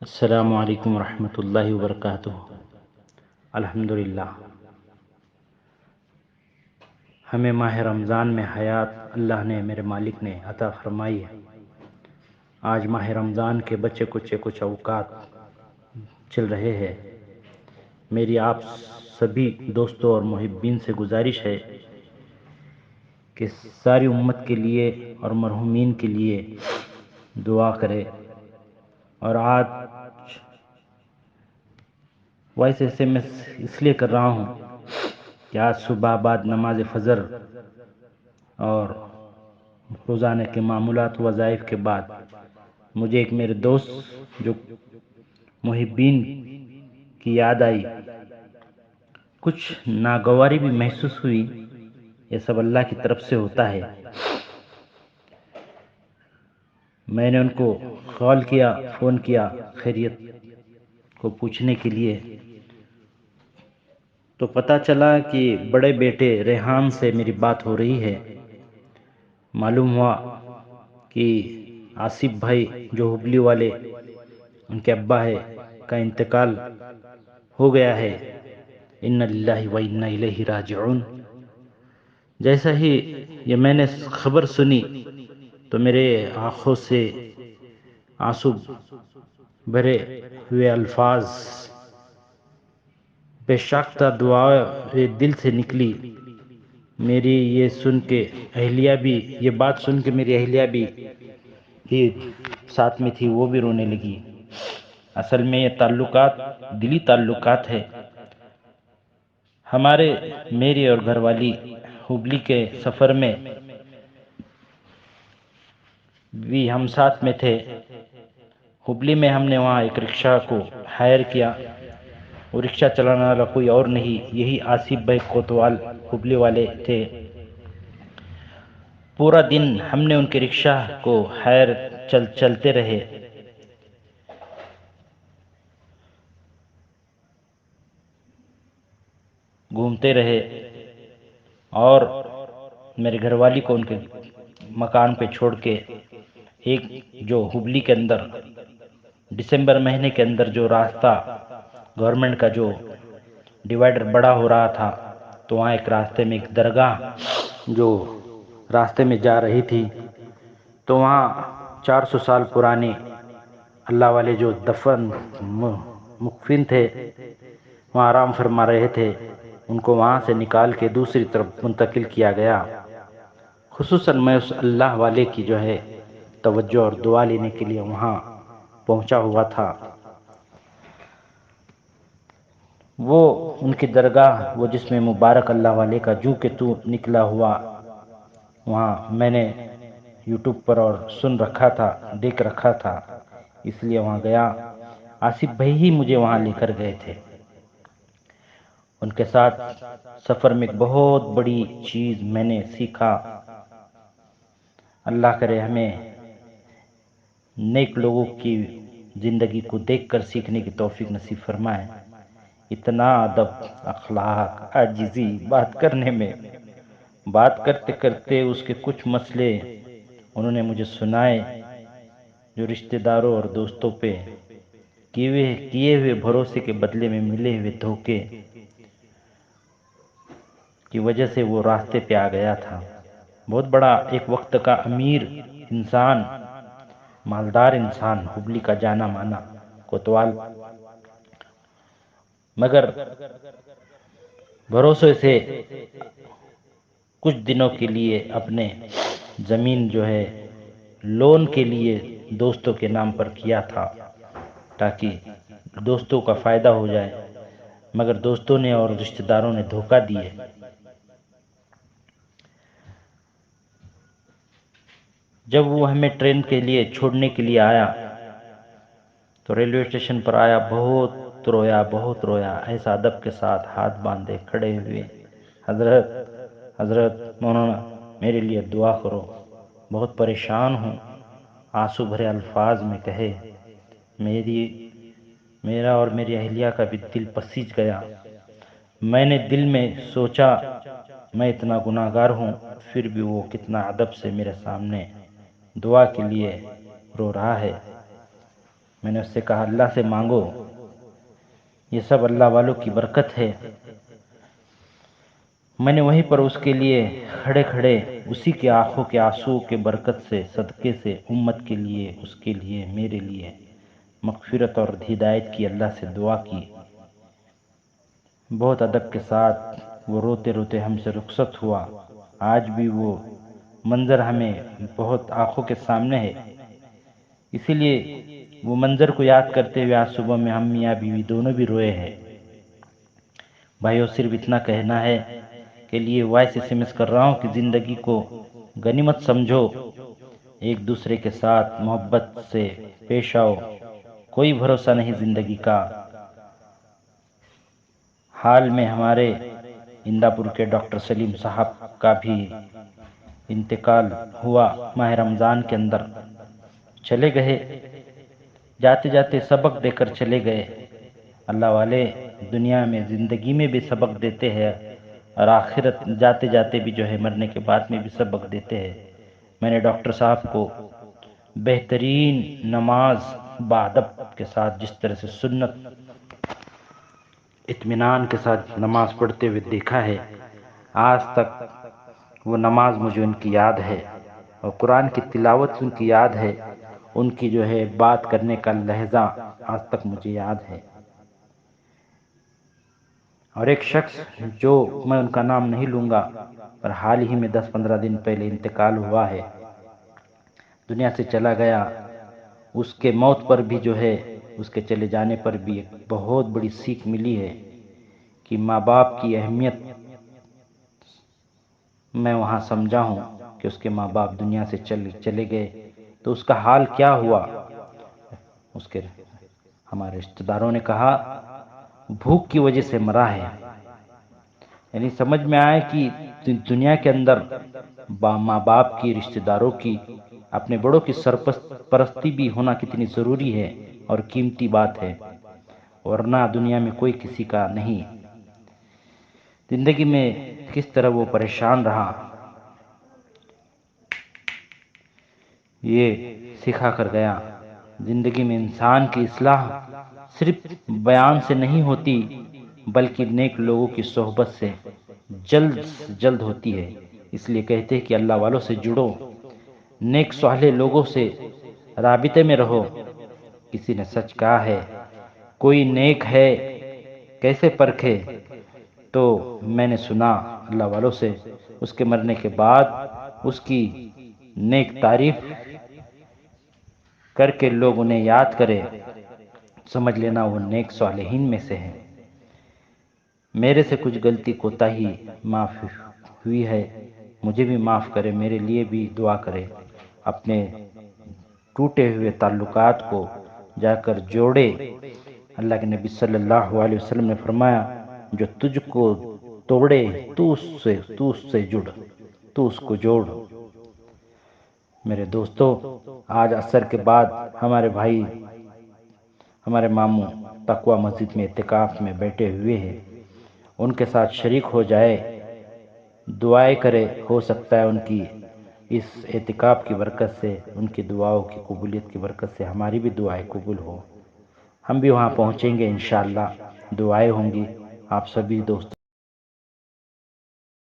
السلام علیکم ورحمۃ اللہ وبرکاتہ۔ الحمدللہ، ہمیں ماہ رمضان میں حیات اللہ نے، میرے مالک نے عطا فرمائی ہے۔ آج ماہ رمضان کے بچے کچھ اوقات چل رہے ہیں۔ میری آپ سبھی دوستوں اور محبین سے گزارش ہے کہ ساری امت کے لیے اور مرحومین کے لیے دعا کرے۔ اور آج وائس ایس ایم ایس اس لیے کر رہا ہوں کہ آج صبح بعد نماز فجر اور روزانہ کے معمولات وظائف کے بعد مجھے ایک میرے دوست جو محبین کی یاد آئی، کچھ ناگواری بھی محسوس ہوئی۔ یہ سب اللہ کی طرف سے ہوتا ہے۔ میں نے ان کو کال کیا، فون کیا خیریت کو پوچھنے کے لیے، تو پتہ چلا کہ بڑے بیٹے ریحان سے میری بات ہو رہی ہے۔ معلوم ہوا کہ آصف بھائی جو ہبلی والے ان کے ابا ہے کا انتقال ہو گیا ہے۔ انا للہ و انا الیہ راجعون۔ جیسا ہی یہ میں نے خبر سنی تو میرے آنکھوں سے آنسو بھرے ہوئے الفاظ بے ساختہ دعا دل سے نکلی۔ میری یہ سن کے اہلیہ بھی، یہ بات سن کے میری اہلیہ بھی ساتھ میں تھی، وہ بھی رونے لگی۔ اصل میں یہ تعلقات دلی تعلقات ہے۔ ہمارے میری اور گھر والی ہبلی کے سفر میں بھی ہم ساتھ میں تھے۔ ہبلی میں ہم نے وہاں ایک رکشہ کو ہائر کیا۔ وہ رکشہ چلانے والا کوئی اور نہیں، یہی آصف بھائی کوتوال ہبلی والے تھے۔ پورا دن ہم نے ان کے رکشہ کو ہائر چلتے رہے۔ گھومتے رہے اور میرے گھر والی کو ان کے مکان پہ چھوڑ کے، ایک جو ہبلی کے اندر دسمبر مہینے کے اندر جو راستہ گورنمنٹ کا جو ڈیوائیڈر بڑا ہو رہا تھا، تو وہاں ایک راستے میں ایک درگاہ جو راستے میں جا رہی تھی، تو وہاں 400 سال پرانے اللہ والے جو دفن مخفن تھے، وہاں آرام فرما رہے تھے۔ ان کو وہاں سے نکال کے دوسری طرف منتقل کیا گیا۔ خصوصاً میں اس اللہ والے کی جو ہے توجہ اور دعا لینے کے لیے وہاں پہنچا ہوا تھا۔ وہ ان کی درگاہ، وہ جس میں مبارک اللہ والے کا جو کہ تو نکلا ہوا، وہاں میں نے یوٹیوب پر اور سن رکھا تھا، دیکھ رکھا تھا، اس لیے وہاں گیا۔ آصف بھائی ہی مجھے وہاں لے کر گئے تھے۔ ان کے ساتھ سفر میں ایک بہت بڑی چیز میں نے سیکھا۔ اللہ کرے ہمیں نیک لوگوں کی زندگی کو دیکھ کر سیکھنے کی توفیق نصیب فرمائے۔ اتنا ادب، اخلاق، عاجزی بات کرنے میں، بات کرتے کرتے اس کے کچھ مسئلے انہوں نے مجھے سنائے، جو رشتہ داروں اور دوستوں پہ کیے ہوئے بھروسے کے بدلے میں ملے ہوئے دھوکے کی وجہ سے وہ راستے پہ آ گیا تھا۔ بہت بڑا ایک وقت کا امیر انسان، مالدار انسان، ہبلی کا جانا مانا کوتوال، مگر بھروسے سے کچھ دنوں کے لیے اپنے زمین جو ہے لون کے لیے دوستوں کے نام پر کیا تھا، تاکہ دوستوں کا فائدہ ہو جائے، مگر دوستوں نے اور رشتہ داروں نے دھوکہ دیے۔ جب وہ ہمیں ٹرین کے لیے چھوڑنے کے لیے آیا تو ریلوے اسٹیشن پر آیا، بہت رویا، ایسا ادب کے ساتھ ہاتھ باندھے کھڑے ہوئے، حضرت مولانا میرے لیے دعا کرو، بہت پریشان ہوں، آنسو بھرے الفاظ میں کہے۔ میرا اور میری اہلیہ کا بھی دل پسیج گیا۔ میں نے دل میں سوچا، میں اتنا گناہگار ہوں، پھر بھی وہ کتنا ادب سے میرے سامنے دعا کے لیے رو رہا ہے۔ میں نے اس سے کہا اللہ سے مانگو، یہ سب اللہ والوں کی برکت ہے۔ میں نے وہیں پر اس کے لیے کھڑے کھڑے اسی کے آنکھوں کے آنسو کے برکت سے، صدقے سے امت کے لیے، اس کے لیے، میرے لیے مغفرت اور ہدایت کی، اللہ سے دعا کی۔ بہت ادب کے ساتھ وہ روتے روتے ہم سے رخصت ہوا۔ آج بھی وہ منظر ہمیں بہت آنکھوں کے سامنے ہے، اسی لیے وہ منظر کو یاد کرتے ہوئے آج صبح میں ہم میاں بیوی دونوں بھی روئے ہیں۔ بھائیو، صرف اتنا کہنا ہے کے لیے وائس SMS کر رہا ہوں کہ زندگی کو غنیمت سمجھو، ایک دوسرے کے ساتھ محبت سے پیش آؤ، کوئی بھروسہ نہیں زندگی کا۔ حال میں ہمارے اندھا پور کے ڈاکٹر سلیم صاحب کا بھی انتقال ہوا، ماہ رمضان کے اندر چلے گئے، جاتے جاتے سبق دے کر چلے گئے۔ اللہ والے دنیا میں زندگی میں بھی سبق دیتے ہیں اور آخرت جاتے جاتے بھی جو ہے مرنے کے بعد میں بھی سبق دیتے ہیں۔ میں نے ڈاکٹر صاحب کو بہترین نماز بادب کے ساتھ، جس طرح سے سنت اطمینان کے ساتھ نماز پڑھتے ہوئے دیکھا ہے، آج تک وہ نماز مجھے ان کی یاد ہے، اور قرآن کی تلاوت ان کی یاد ہے، ان کی جو ہے بات کرنے کا لہجہ آج تک مجھے یاد ہے۔ اور ایک شخص جو میں ان کا نام نہیں لوں گا، پر حال ہی میں 10-15 دن پہلے انتقال ہوا ہے، دنیا سے چلا گیا۔ اس کے موت پر بھی جو ہے، اس کے چلے جانے پر بھی ایک بہت بڑی سیکھ ملی ہے کہ ماں باپ کی اہمیت میں وہاں سمجھا ہوں کہ اس کے ماں باپ دنیا سے چلے گئے تو اس کا حال کیا ہوا۔ اس کے ہمارے رشتہ داروں نے کہا بھوک کی وجہ سے مرا ہے، یعنی سمجھ میں آئے کہ دنیا کے اندر ماں باپ کی، رشتہ داروں کی، اپنے بڑوں کی سرپرستی بھی ہونا کتنی ضروری ہے اور قیمتی بات ہے، ورنہ دنیا میں کوئی کسی کا نہیں۔ زندگی میں کس طرح وہ پریشان رہا، یہ سکھا کر گیا۔ زندگی میں انسان کی اصلاح صرف بیان سے نہیں ہوتی، بلکہ نیک لوگوں کی صحبت سے جلد ہوتی ہے۔ اس لیے کہتے ہیں کہ اللہ والوں سے جڑو، نیک صالح لوگوں سے رابطے میں رہو۔ کسی نے سچ کہا ہے، کوئی نیک ہے کیسے پرکھے؟ تو میں نے سنا اللہ والوں سے اس کے مرنے کے بعد اس کی نیک تعریف کر کے لوگ انہیں یاد کرے، سمجھ لینا وہ نیک صالحین میں سے ہیں۔ میرے سے کچھ غلطی کوتاہی معاف ہوئی ہے، مجھے بھی معاف کرے، میرے لیے بھی دعا کرے، اپنے ٹوٹے ہوئے تعلقات کو جا کر جوڑے۔ اللہ کے نبی صلی اللہ علیہ وسلم نے فرمایا، جو تجھ کو توڑے تو اس سے جڑ، تو اس کو جوڑ۔ میرے دوستو، آج عصر کے بعد ہمارے بھائی، ہمارے ماموں تقوی مسجد میں اعتکاف میں بیٹھے ہوئے ہیں، ان کے ساتھ شریک ہو جائے، دعائیں کرے، ہو سکتا ہے ان کی اس اعتکاف کی برکت سے، ان کی دعاؤں کی قبولیت کی برکت سے ہماری بھی دعائیں قبول ہو۔ ہم بھی وہاں پہنچیں گے انشاءاللہ، دعائیں ہوں گی۔ آپ سبھی دوستوں